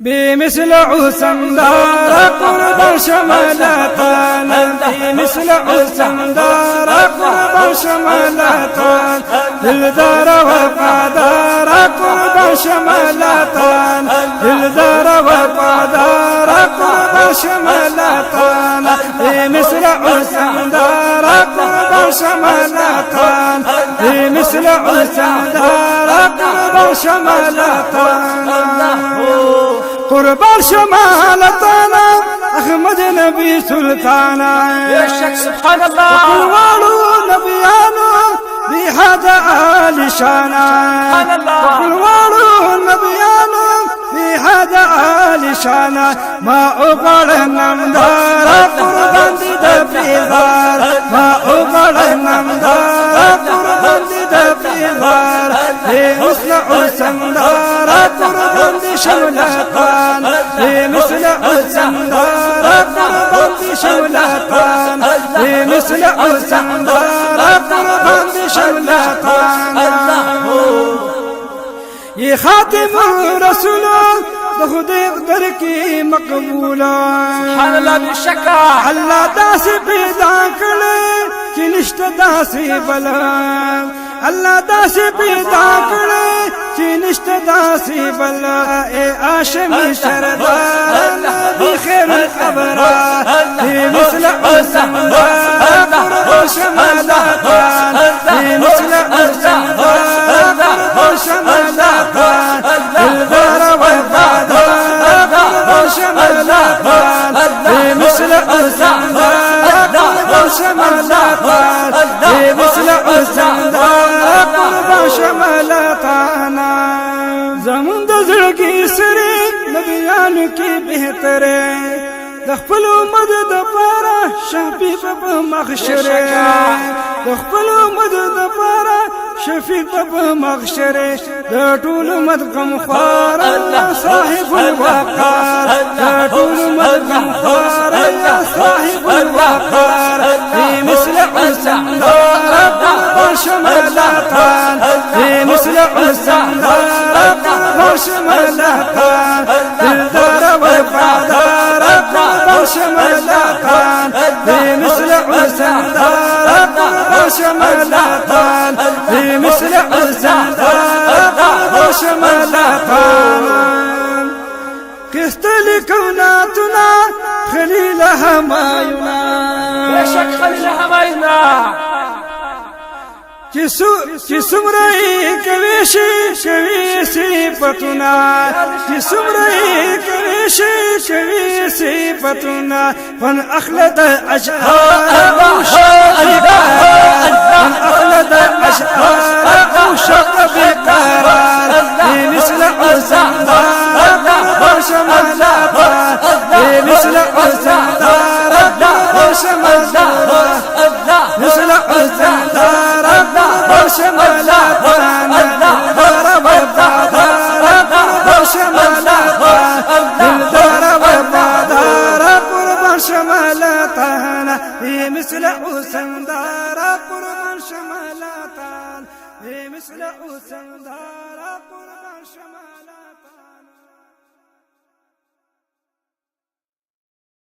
بمثل عسم دار قرب شمالتان بمثل عسم دار قرب شمالتان دلدار وفادار قرب شمالتان دلدار وفادار قرب شمالتان بمثل عسم دار قرب شمالتان بمثل عسم دار قرب شمالتان قربان شمالتانا احمد نبي سلطانا يا شيخ سبحان الله وقلوالو نبيانا بهذا آل شانا سبحان الله وقلوالو نبيانا بهذا آل شانا ما أقل النمدار قربان دي دبيغار ما أقل النمدار قربان دي دبيغار مثل عسم دار قربان دي شملتان مثل عسم دار قربان دي شملتان مثل عسم دار قربان دي شملتان یہ خاتم رسول خدای قدر کی مقبولا سبحان الله بشکا اللہ داس پیدا کړي چې نشته داسې بلا اللہ داس پیدا کړي چې نشته داسې بلا اے آشمی سردار نبی خیر الخبرات مثل عسم دار قرب شمالتان مثل عسم دار قرب شمالتان دلدار وفادار قرب شمالتان مثل عسم دار قرب شمالتان مثل عسم دار قرب شمالتان زمون د زړګي سره نبيانو کې بهتره د خپل امت د پاره شفیع په محشر د خپل امت د پاره شفیع په محشر د ټول امت غم خوار الله صاحب الوقار د ټول امت غم خوار الله صاحب الوقار مثل عسم دار قرب شمالتان مثل عسم دار قرب شمالتان دلدار وفادار قرب شمالتان مثل عسم دار قرب شمالتان مثل عسم دار قرب شمالتان كستل كوناتنا خليل هماينا يا شيخ خليل هماينا چې څومره کوي شي صفاتنا چې څومره کوي شي صفاتنا فن اخلد اشعار او شقار فن اخلد اشعار او شق بقرار مثل عسم دار قرب شمالتان مثل عسم دار قرب شمالتان مثل عسم دار قرب شمالتان دلدار وفادار قرب شمالتان دلدار وفادار قرب شمالتان مثل عسم دار قرب شمالتان مثل عسم دار قرب شمالتان